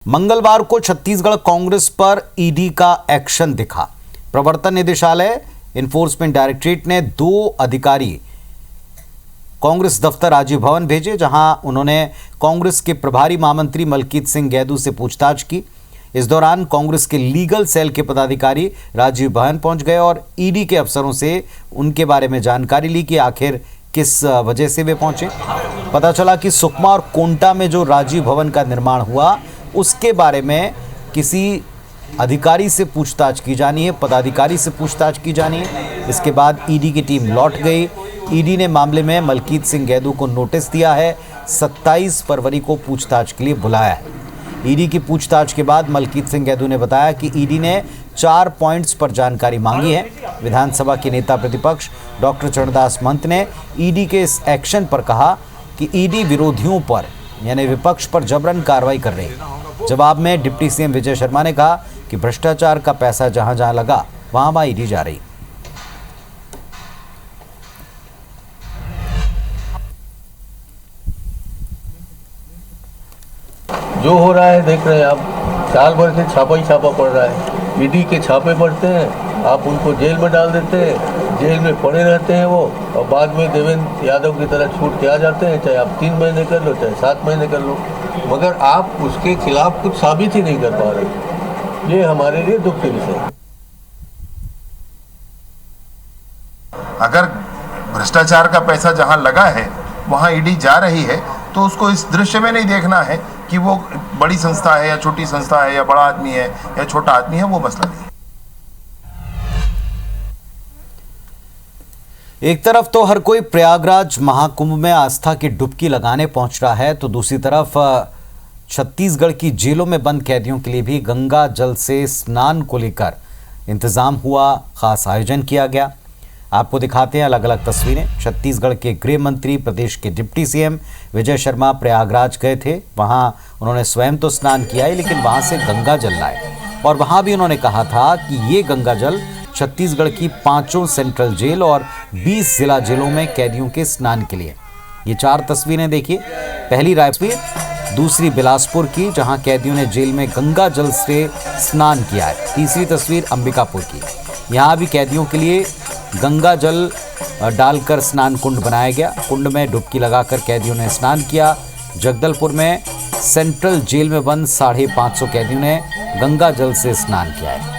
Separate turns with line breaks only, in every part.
मंगलवार को छत्तीसगढ़ कांग्रेस पर ईडी का एक्शन दिखा। प्रवर्तन निदेशालय इन्फोर्समेंट डायरेक्टरेट ने 2 अधिकारी कांग्रेस दफ्तर राजीव भवन भेजे, जहां उन्होंने कांग्रेस के प्रभारी महामंत्री मलकीत सिंह गैदू से पूछताछ की। इस दौरान कांग्रेस के लीगल सेल के पदाधिकारी राजीव भवन पहुंच गए और ईडी के अफसरों से उनके बारे में जानकारी ली कि आखिर किस वजह से वे पहुंचे। पता चला कि सुकमा और कोंटा में जो राजीव भवन का निर्माण हुआ उसके बारे में किसी अधिकारी से पूछताछ की जानी है, पदाधिकारी से पूछताछ की जानी है। इसके बाद ईडी की टीम लौट गई। ईडी ने मामले में मलकीत सिंह गैदू को नोटिस दिया है, 27 फरवरी को पूछताछ के लिए बुलाया है। ईडी की पूछताछ के बाद मलकीत सिंह गैदू ने बताया कि ईडी ने 4 पॉइंट्स पर जानकारी मांगी है। विधानसभा के नेता प्रतिपक्ष डॉक्टर चरणदास महंत ने ईडी के इस एक्शन पर कहा कि ईडी विरोधियों पर यानी विपक्ष पर जबरन कार्रवाई कर रही है। जवाब में डिप्टी सीएम विजय शर्मा ने कहा कि भ्रष्टाचार का पैसा जहां जहां लगा वहां ईडी जा रही।
जो हो रहा है देख रहे हैं आप, साल भर से छापा ही छापा पड़ रहा है। ईडी के छापे पड़ते हैं, आप उनको जेल में डाल देते हैं, जेल में पड़े रहते हैं वो, और बाद में देवेंद्र यादव की तरह छूट के आ जाते हैं। चाहे आप 3 महीने कर लो, चाहे 7 महीने कर लो, मगर आप उसके खिलाफ कुछ साबित ही नहीं कर पा रहे। ये हमारे लिए दुख की विषय है।
अगर भ्रष्टाचार का पैसा जहां लगा है वहां ईडी जा रही है तो उसको इस दृश्य में नहीं देखना है कि वो बड़ी संस्था है या छोटी संस्था है या बड़ा आदमी है या छोटा आदमी है, वो मसला नहीं है।
एक तरफ तो हर कोई प्रयागराज महाकुंभ में आस्था की डुबकी लगाने पहुंच रहा है, तो दूसरी तरफ छत्तीसगढ़ की जेलों में बंद कैदियों के लिए भी गंगा जल से स्नान को लेकर इंतजाम हुआ, खास आयोजन किया गया। आपको दिखाते हैं अलग अलग तस्वीरें। छत्तीसगढ़ के गृह मंत्री, प्रदेश के डिप्टी सीएम विजय शर्मा प्रयागराज गए थे। वहां उन्होंने स्वयं तो स्नान किया है, लेकिन वहां से गंगा जल लाए और वहां भी उन्होंने कहा था कि ये गंगा जल छत्तीसगढ़ की 5 सेंट्रल जेल और 20 जिला जेलों में कैदियों के स्नान के लिए। ये 4 तस्वीरें देखिए। पहली रायपुर, दूसरी बिलासपुर की, जहां कैदियों ने जेल में गंगा जल से स्नान किया है। तीसरी तस्वीर अंबिकापुर की, यहाँ भी कैदियों के लिए गंगा जल डालकर स्नान कुंड बनाया गया। कुंड में डुबकी लगाकर कैदियों ने स्नान किया। जगदलपुर में सेंट्रल जेल में बंद 550 कैदियों ने गंगा जल से स्नान किया है।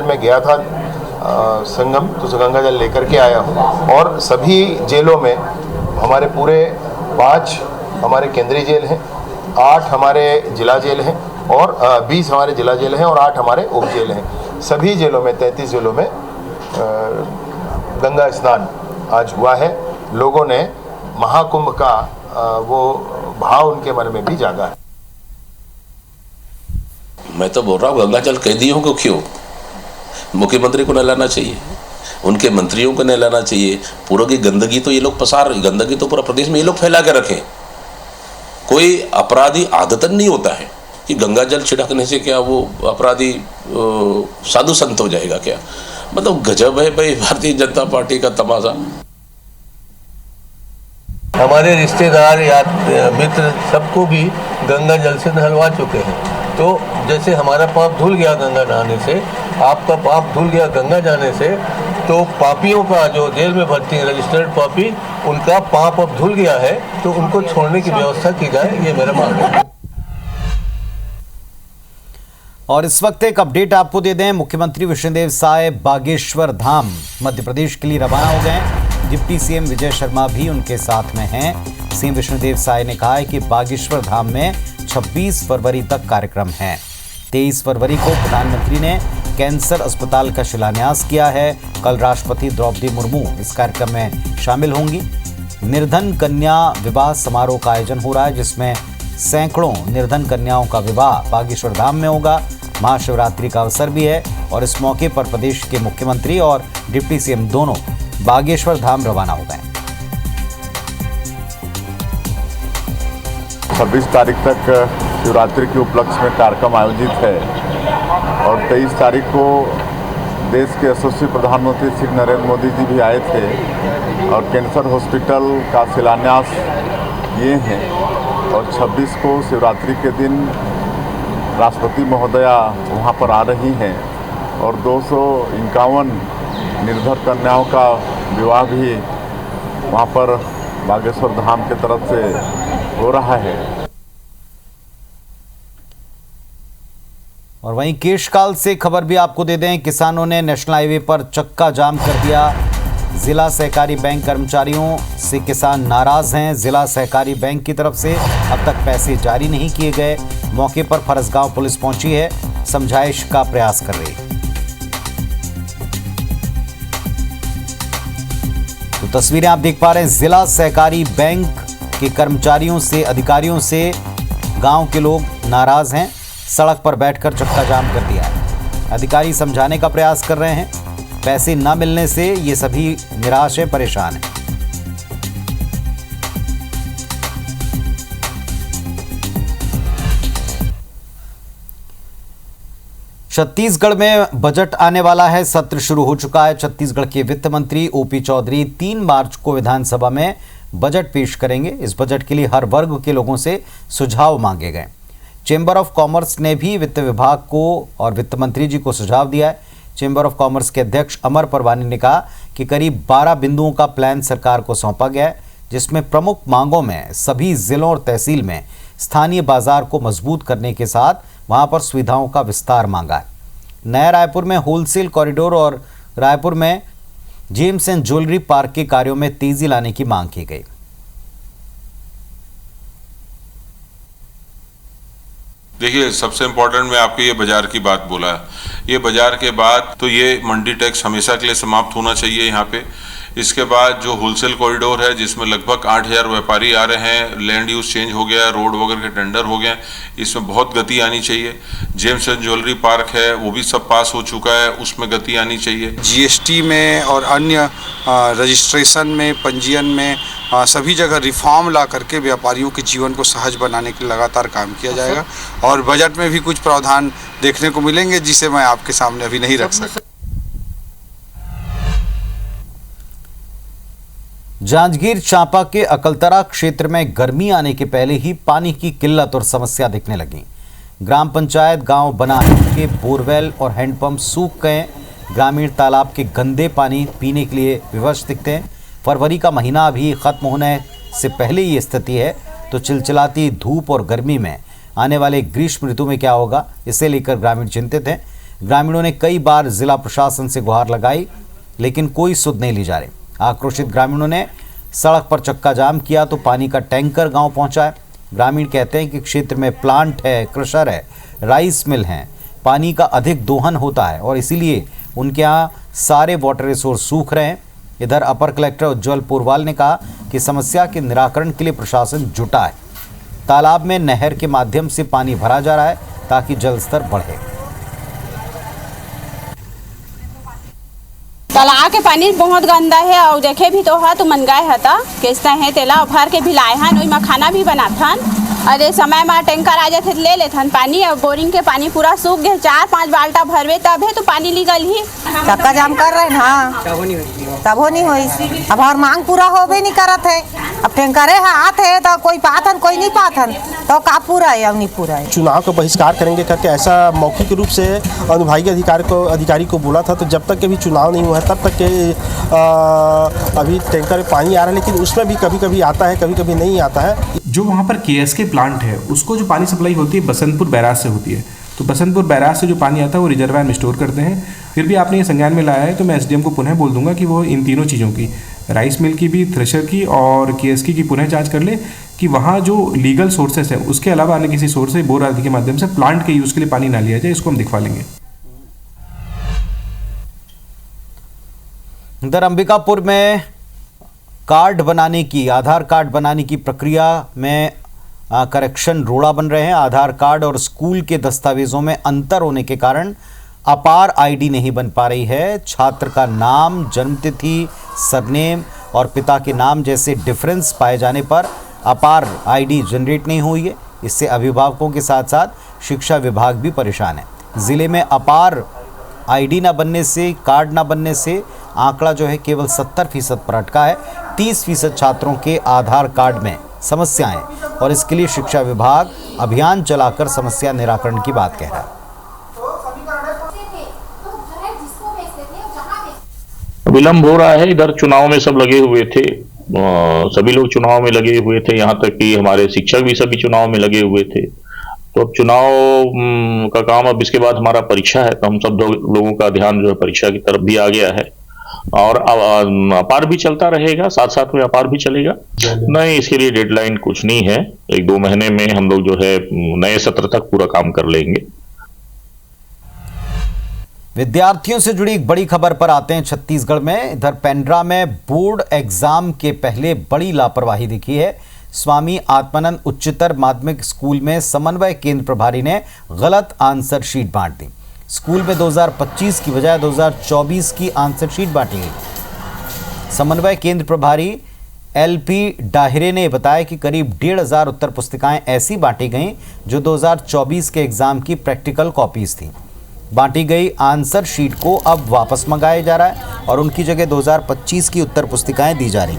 मैं गया था संगम, तो गंगा जल लेकर के आया हूँ और सभी जेलों में हमारे पूरे 5 हमारे केंद्रीय जेल हैं, 8 हमारे जिला जेल हैं और 20 हमारे जिला जेल हैं और 8 हमारे उप जेल हैं। सभी जेलों में 33 जेलों में गंगा स्नान आज हुआ है। लोगों ने महाकुंभ का वो भाव उनके मन में भी जागा है।
मैं तो बोल रहा हूँ गंगा जल कैदियों को क्यों, मुख्यमंत्री को नहलाना चाहिए, उनके मंत्रियों को नहलाना चाहिए। पूरा की गंदगी तो ये लोग गंदगी तो पूरा प्रदेश में ये लोग फैला के रखें। कोई अपराधी आदतन नहीं होता है कि गंगा जल छिड़कने से क्या वो अपराधी साधु संत हो जाएगा क्या। मतलब गजब है भाई भारतीय जनता पार्टी का तमाशा।
हमारे रिश्तेदार या मित्र सबको भी गंगा जल से नहलवा चुके हैं। तो जैसे हमारा पाप धुल गया गंगा नहाने से, आपका पाप धुल गया गंगा जाने से, तो पापियों का जो जेल में भर्ती है रजिस्टर्ड पापी, उनका पाप अब धुल गया है, तो उनको छोड़ने की व्यवस्था की जाए, ये मेरा मानना है।
और इस वक्त एक अपडेट आपको दे दें। मुख्यमंत्री विष्णुदेव साय बागेश्वर धाम मध्य प्रदेश के लिए रवाना हो गए। डिप्टी सीएम विजय शर्मा भी उनके साथ में हैं। सीएम विष्णुदेव साय ने कहा है कि बागेश्वर धाम में 26 फरवरी तक कार्यक्रम है। 23 फरवरी को प्रधानमंत्री ने कैंसर अस्पताल का शिलान्यास किया है। कल राष्ट्रपति द्रौपदी मुर्मू इस कार्यक्रम में शामिल होंगी। निर्धन कन्या विवाह समारोह का आयोजन हो रहा है, जिसमें सैकड़ों निर्धन कन्याओं का विवाह बागेश्वर धाम में होगा। महाशिवरात्रि का अवसर भी है और इस मौके पर प्रदेश के मुख्यमंत्री और डिप्टी सीएम दोनों बागेश्वर धाम रवाना हो गए।
26 तारीख तक शिवरात्रि के उपलक्ष्य में कार्यक्रम आयोजित है और 23 तारीख को देश के यशस्वी प्रधानमंत्री श्री नरेंद्र मोदी जी भी आए थे और कैंसर हॉस्पिटल का शिलान्यास किए हैं। और 26 को शिवरात्रि के दिन राष्ट्रपति महोदया वहाँ पर आ रही हैं और 251 निर्धर कन्याओं का विवाह भी वहाँ पर बागेश्वर धाम की तरफ से हो रहा है।
और वहीं केशकाल से खबर भी आपको दे दें, किसानों ने नेशनल हाईवे पर चक्का जाम कर दिया। जिला सहकारी बैंक कर्मचारियों से किसान नाराज हैं। जिला सहकारी बैंक की तरफ से अब तक पैसे जारी नहीं किए गए। मौके पर फरसगांव पुलिस पहुंची है, समझाइश का प्रयास कर रही है। तो तस्वीरें आप देख पा रहे हैं, जिला सहकारी बैंक के कर्मचारियों से, अधिकारियों से गांव के लोग नाराज हैं। सड़क पर बैठकर चक्का जाम कर दिया है। अधिकारी समझाने का प्रयास कर रहे हैं। पैसे न मिलने से ये सभी निराश हैं, परेशान हैं। छत्तीसगढ़ में बजट आने वाला है। सत्र शुरू हो चुका है। छत्तीसगढ़ के वित्त मंत्री ओपी चौधरी 3 मार्च को विधानसभा में बजट पेश करेंगे। इस बजट के लिए हर वर्ग के लोगों से सुझाव मांगे गए। चेंबर ऑफ कॉमर्स ने भी वित्त विभाग को और वित्त मंत्री जी को सुझाव दिया है। चेंबर ऑफ कॉमर्स के अध्यक्ष अमर परवानी ने कहा कि करीब 12 बिंदुओं का प्लान सरकार को सौंपा गया है, जिसमें प्रमुख मांगों में सभी जिलों और तहसील में स्थानीय बाजार को मजबूत करने के साथ वहां पर सुविधाओं का विस्तार मांगा है। नया रायपुर में होलसेल कॉरिडोर और रायपुर में जेम्स एंड ज्वेलरी पार्क के कार्यों में तेजी लाने की मांग की गई।
देखिए, सबसे इम्पोर्टेंट मैं आपको ये बाजार की बात बोला है। ये बाजार के बाद तो ये मंडी टैक्स हमेशा के लिए समाप्त होना चाहिए यहाँ पे। इसके बाद जो होलसेल कॉरिडोर है, जिसमें लगभग 8000 व्यापारी आ रहे हैं, लैंड यूज चेंज हो गया, रोड वगैरह के टेंडर हो गए, इसमें बहुत गति आनी चाहिए। जेम्स एंड ज्वेलरी पार्क है, वो भी सब पास हो चुका है, उसमें गति आनी चाहिए।
जीएसटी में और अन्य रजिस्ट्रेशन में, पंजीयन में सभी जगह रिफॉर्म ला करके व्यापारियों के जीवन को सहज बनाने के लगातार काम किया जाएगा। और बजट में भी कुछ प्रावधान देखने को मिलेंगे जिसे मैं आपके सामने अभी नहीं रख सकता।
जांजगीर चांपा के अकलतरा क्षेत्र में गर्मी आने के पहले ही पानी की किल्लत और समस्या दिखने लगी। ग्राम पंचायत गांव बनाने के बोरवेल और हैंडपंप सूख गए। ग्रामीण तालाब के गंदे पानी पीने के लिए विवश दिखते हैं। फरवरी का महीना अभी खत्म होने से पहले ये स्थिति है, तो चिलचिलाती धूप और गर्मी में आने वाले ग्रीष्म ऋतु में क्या होगा, इसे लेकर ग्रामीण चिंतित हैं। ग्रामीणों ने कई बार जिला प्रशासन से गुहार लगाई, लेकिन कोई सुध नहीं ली जा रही। आक्रोशित ग्रामीणों ने सड़क पर चक्का जाम किया तो पानी का टैंकर गांव पहुंचा है। ग्रामीण कहते हैं कि क्षेत्र में प्लांट है, क्रशर है, राइस मिल हैं, पानी का अधिक दोहन होता है और इसीलिए उनके यहाँ सारे वाटर रिसोर्स सूख रहे हैं। इधर अपर कलेक्टर उज्जवल पुरवाल ने कहा कि समस्या के निराकरण के लिए प्रशासन जुटा है। तालाब में नहर के माध्यम से पानी भरा जा रहा है ताकि जल स्तर बढ़े।
तालाब के पानी बहुत गंदा है और देखे भी तो है तो मन गए हता कैसा है तेला भर के भी लाए हन, ओई में खाना भी बनाथन। अरे समय में टैंकर आ जाते ले लेथन पानी, और बोरिंग के पानी पूरा सूख गए। 4-5 बाल्टा भरवे तब है तो पानी निकल ही।
चक्का जाम कर रहे हैं। हाँ, तब हो नहीं हुई। अब हर मांग पूरा हो भी नहीं करत है। अब टैंकरे हाथ है तो कोई पाथन कोई नहीं पाथन, तो का पूरा है अब नहीं पूरा है।
चुनाव का बहिष्कार करेंगे करके ऐसा मौखिक रूप से अनुभागीय अधिकारी को बोला था। तो जब तक के भी चुनाव नहीं हुआ है तब तक के अभी टैंकर में पानी आ रहा है, लेकिन उसमें भी कभी कभी आता है, कभी कभी नहीं आता है।
जो वहाँ पर केएसके प्लांट है उसको जो पानी सप्लाई होती है बसंतपुर बैराज से होती है। तो बसंतपुर बैराज से जो पानी आता है वो रिजर्वायर में स्टोर करते हैं। फिर भी आपने ये संज्ञान में लाया है तो मैं एसडीएम को पुनः बोल दूंगा कि वो इन तीनों चीज़ों की, राइस मिल की भी, थ्रेशर की और केएसके की पुनः जांच कर ले कि वहाँ जो लीगल सोर्सेस है उसके अलावा अन्य किसी सोर्स से बोर आदि के माध्यम से प्लांट के यूज़ के लिए पानी ना लिया जाए। इसको हम दिखवा लेंगे।
इधर अंबिकापुर में कार्ड बनाने की, आधार कार्ड बनाने की प्रक्रिया में करेक्शन रोड़ा बन रहे हैं। आधार कार्ड और स्कूल के दस्तावेजों में अंतर होने के कारण अपार आईडी नहीं बन पा रही है। छात्र का नाम, जन्मतिथि, सरनेम और पिता के नाम जैसे डिफरेंस पाए जाने पर अपार आईडी जनरेट नहीं हुई है। इससे अभिभावकों के साथ साथ शिक्षा विभाग भी परेशान है। ज़िले में अपार आईडी ना बनने से, कार्ड ना बनने से आंकड़ा जो है केवल 70% पर अटका है। 30% छात्रों के आधार कार्ड में समस्याएं और इसके लिए शिक्षा विभाग अभियान चलाकर समस्या निराकरण की बात कह रहा है।
विलम्ब हो रहा है। इधर चुनाव में सब लगे हुए थे, सभी लोग चुनाव में लगे हुए थे, यहाँ तक कि हमारे शिक्षक भी सभी चुनाव में लगे हुए थे। तो अब चुनाव का काम, अब इसके बाद हमारा परीक्षा है, तो हम सब लोगों का ध्यान जो है परीक्षा की तरफ भी आ गया है और अपार भी चलता रहेगा, साथ साथ में अपार भी चलेगा। नहीं, इसके लिए डेडलाइन कुछ नहीं है, 1-2 महीने में हम लोग जो है नए सत्र तक पूरा काम कर लेंगे।
विद्यार्थियों से जुड़ी एक बड़ी खबर पर आते हैं छत्तीसगढ़ में। इधर पेंड्रा में बोर्ड एग्जाम के पहले बड़ी लापरवाही दिखी है। स्वामी आत्मानंद उच्चतर माध्यमिक स्कूल में समन्वय केंद्र प्रभारी ने गलत आंसर शीट बांट दी। स्कूल में 2025 की बजाय 2024 की आंसर शीट बांटी गई। समन्वय केंद्र प्रभारी LP डाहिरे ने बताया कि करीब 1,500 उत्तर पुस्तिकाएं ऐसी बांटी गईं जो 2024 के एग्जाम की प्रैक्टिकल कॉपीज थी। बांटी गई आंसर शीट को अब वापस मंगाया जा रहा है और उनकी जगह 2025 की उत्तर पुस्तिकाएं दी जा रही।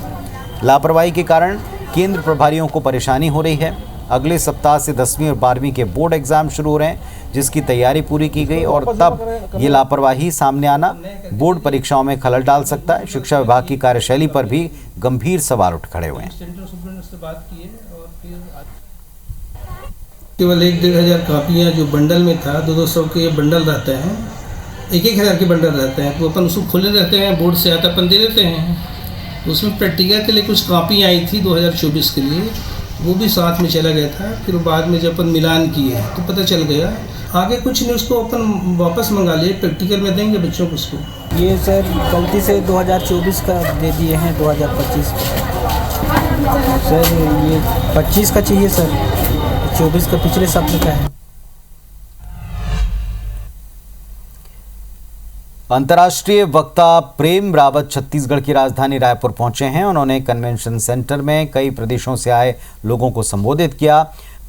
लापरवाही के कारण केंद्र प्रभारियों को परेशानी हो रही है। अगले सप्ताह से 10वीं और 12वीं के बोर्ड एग्जाम शुरू हो रहे हैं, जिसकी तैयारी पूरी की गई और तब ये लापरवाही सामने आना बोर्ड परीक्षाओं में खलल डाल सकता है। शिक्षा विभाग की कार्यशैली पर भी गंभीर सवाल उठ खड़े हुए हैं।
केवल 1-1.5 हज़ार कापियाँ जो बंडल में था, 200 के बंडल रहते हैं, 1-1 हज़ार के बंडल रहते हैं, तो अपन उसको खोले रहते हैं, बोर्ड से आता अपन दे देते हैं। उसमें प्रैक्टिकल के लिए कुछ कापी आई थी 2024 के लिए, वो भी साथ में चला गया था। फिर बाद में जब अपन मिलान किए तो पता चल गया आगे कुछ नहीं, उसको अपन वापस मंगा लिए, प्रैक्टिकल में देंगे बच्चों को उसको।
ये सर गलती से 2024 का दे दिए हैं 2025 का। सर ये 25 का चाहिए सर, 24 का पिछले सत्र का है।
अंतर्राष्ट्रीय वक्ता प्रेम रावत छत्तीसगढ़ की राजधानी रायपुर पहुंचे हैं। उन्होंने कन्वेंशन सेंटर में कई प्रदेशों से आए लोगों को संबोधित किया।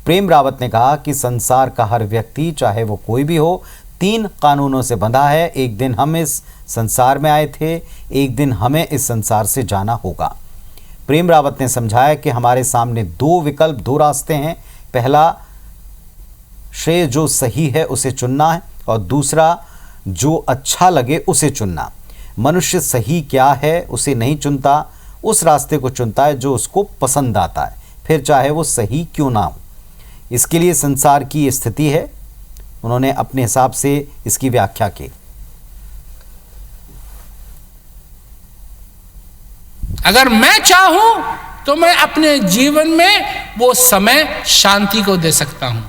प्रेम रावत ने कहा कि संसार का हर व्यक्ति, चाहे वो कोई भी हो, 3 कानूनों से बंधा है। एक दिन हम इस संसार में आए थे, एक दिन हमें इस संसार से जाना होगा। प्रेम रावत ने समझाया कि हमारे सामने 2 विकल्प, 2 रास्ते हैं। पहला, श्रेय जो सही है उसे चुनना है, और दूसरा, जो अच्छा लगे उसे चुनना। मनुष्य सही क्या है उसे नहीं चुनता, उस रास्ते को चुनता है जो उसको पसंद आता है, फिर चाहे वो सही क्यों ना हो। इसके लिए संसार की ये स्थिति है। उन्होंने अपने हिसाब से इसकी व्याख्या की।
अगर मैं चाहूं तो मैं अपने जीवन में वो समय शांति को दे सकता हूं,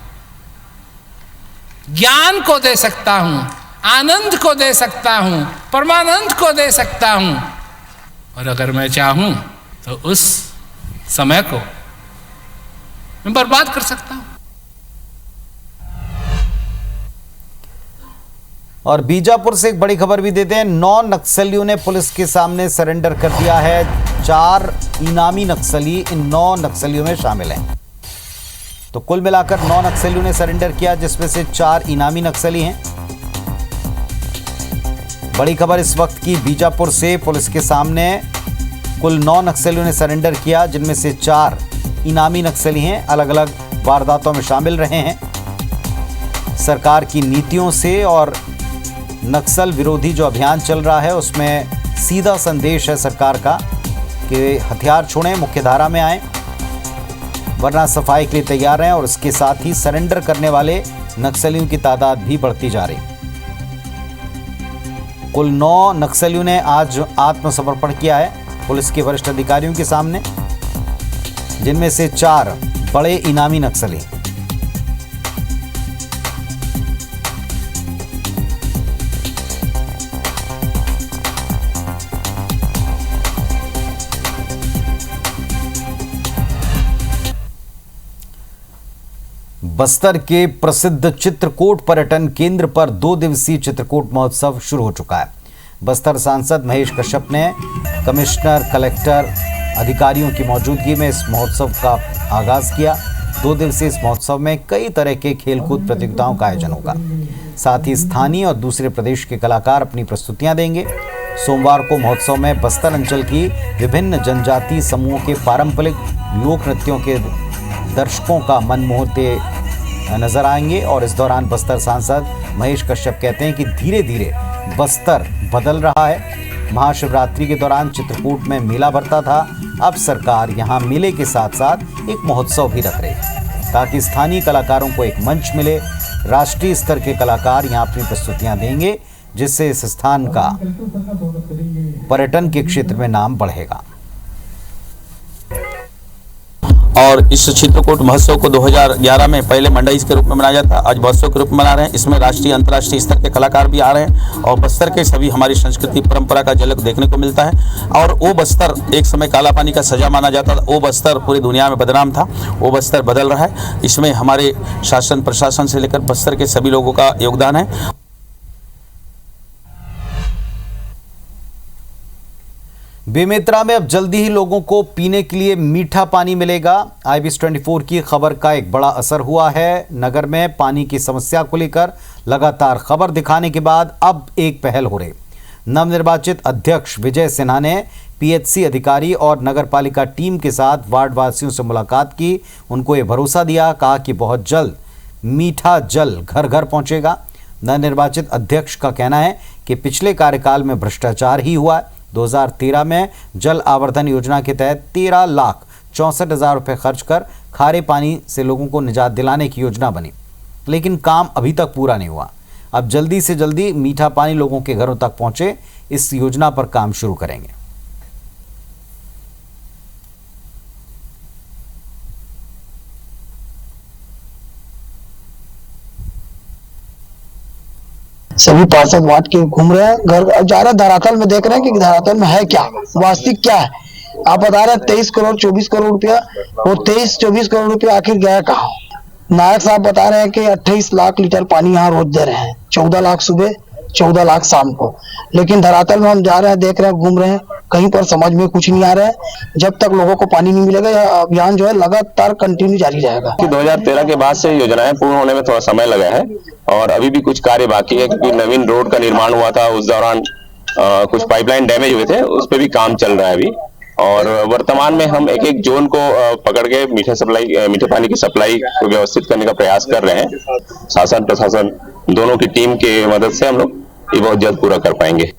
ज्ञान को दे सकता हूं, आनंद को दे सकता हूं, परमानंद को दे सकता हूं। और अगर मैं चाहूं तो उस समय को मैं बर्बाद कर सकता हूं।
और बीजापुर से एक बड़ी खबर भी देते हैं। 9 नक्सलियों ने पुलिस के सामने सरेंडर कर दिया है। 4 इनामी नक्सली इन 9 नक्सलियों में शामिल हैं। तो कुल मिलाकर 9 नक्सलियों ने सरेंडर किया, जिसमें से 4 इनामी नक्सली हैं। बड़ी खबर इस वक्त की बीजापुर से। पुलिस के सामने कुल 9 नक्सलियों ने सरेंडर किया, जिनमें से 4 इनामी नक्सली हैं, अलग अलग वारदातों में शामिल रहे हैं। सरकार की नीतियों से और नक्सल विरोधी जो अभियान चल रहा है उसमें सीधा संदेश है सरकार का कि हथियार छोड़ें, मुख्यधारा में आएं, वरना सफाई के लिए तैयार हैं। और इसके साथ ही सरेंडर करने वाले नक्सलियों की तादाद भी बढ़ती जा रही। कुल 9 नक्सलियों ने आज आत्मसमर्पण किया है पुलिस के वरिष्ठ अधिकारियों के सामने, जिनमें से 4 बड़े इनामी नक्सली। बस्तर के प्रसिद्ध चित्रकूट पर्यटन केंद्र पर 2 दिवसीय चित्रकूट महोत्सव शुरू हो चुका है। बस्तर सांसद महेश कश्यप ने कमिश्नर, कलेक्टर, अधिकारियों की मौजूदगी में इस महोत्सव का आगाज किया। 2 दिवसीय इस महोत्सव में कई तरह के खेलकूद प्रतियोगिताओं का आयोजन होगा। साथ ही स्थानीय और दूसरे प्रदेश के कलाकार अपनी प्रस्तुतियां देंगे। सोमवार को महोत्सव में बस्तर अंचल की विभिन्न जनजातीय समूहों के पारंपरिक लोक नृत्यों के दर्शकों का मन मोहते नजर आएंगे। और इस दौरान बस्तर सांसद महेश कश्यप कहते हैं कि धीरे धीरे बस्तर बदल रहा है। महाशिवरात्रि के दौरान चित्रकूट में मेला भरता था, अब सरकार यहां मेले के साथ साथ एक महोत्सव भी रख रही है ताकि स्थानीय कलाकारों को एक मंच मिले। राष्ट्रीय स्तर के कलाकार यहां अपनी प्रस्तुतियां देंगे, जिससे इस स्थान का पर्यटन के क्षेत्र में नाम बढ़ेगा।
और इस चित्रकूट महोत्सव को 2011 में पहले मंडई के रूप में मनाया जाता, आज महोत्सव के रूप में मना रहे हैं। इसमें राष्ट्रीय अंतर्राष्ट्रीय स्तर के कलाकार भी आ रहे हैं और बस्तर के सभी हमारी संस्कृति परंपरा का झलक देखने को मिलता है। और वो बस्तर एक समय काला पानी का सजा माना जाता था, वो बस्तर पूरी दुनिया में बदनाम था, वो बस्तर बदल रहा है। इसमें हमारे शासन प्रशासन से लेकर बस्तर के सभी लोगों का योगदान है।
बेमेतरा में अब जल्दी ही लोगों को पीने के लिए मीठा पानी मिलेगा। IBS 24 की खबर का एक बड़ा असर हुआ है। नगर में पानी की समस्या को लेकर लगातार खबर दिखाने के बाद अब एक पहल हो रही। नवनिर्वाचित अध्यक्ष विजय सिन्हा ने PHC अधिकारी और नगरपालिका टीम के साथ वार्ड वासियों से मुलाकात की। उनको ये भरोसा दिया, कहा कि बहुत जल्द मीठा जल घर घर पहुंचेगा। नवनिर्वाचित अध्यक्ष का कहना है कि पिछले कार्यकाल में भ्रष्टाचार ही हुआ है। 2013 में जल आवर्धन योजना के तहत 13,64,000 रुपये खर्च कर खारे पानी से लोगों को निजात दिलाने की योजना बनी, लेकिन काम अभी तक पूरा नहीं हुआ। अब जल्दी से जल्दी मीठा पानी लोगों के घरों तक पहुंचे, इस योजना पर काम शुरू करेंगे।
सभी पार्षद वार्ड के घूम रहे हैं, घर जा रहे हैं, धरातल में देख रहे हैं कि धरातल में है क्या, वास्तविक क्या है। आप बता रहे हैं 23 करोड़ 24 करोड़ रुपया, वो 23-24 करोड़ रुपया आखिर गया कहाँ। नायक साहब बता रहे हैं कि 28 लाख लीटर पानी यहाँ रोज दे रहे हैं, 14 लाख सुबह 14 लाख शाम को। लेकिन धरातल में हम जा रहे हैं, देख रहे हैं, घूम रहे हैं, कहीं पर समझ में कुछ नहीं आ रहा है। जब तक लोगों को पानी नहीं मिलेगा यह अभियान जो है लगातार कंटिन्यू जारी रहेगा।
2013 के बाद से योजनाएं पूर्ण होने में थोड़ा समय लगा है और अभी भी कुछ कार्य बाकी है, क्योंकि नवीन रोड का निर्माण हुआ था, उस दौरान कुछ पाइपलाइन डैमेज हुए थे, उस पर भी काम चल रहा है अभी। और वर्तमान में हम एक एक जोन को पकड़ के मीठे पानी की सप्लाई को व्यवस्थित करने का प्रयास कर रहे हैं। शासन प्रशासन दोनों की टीम के मदद से हम लोग ये बहुत जल्द पूरा कर पाएंगे।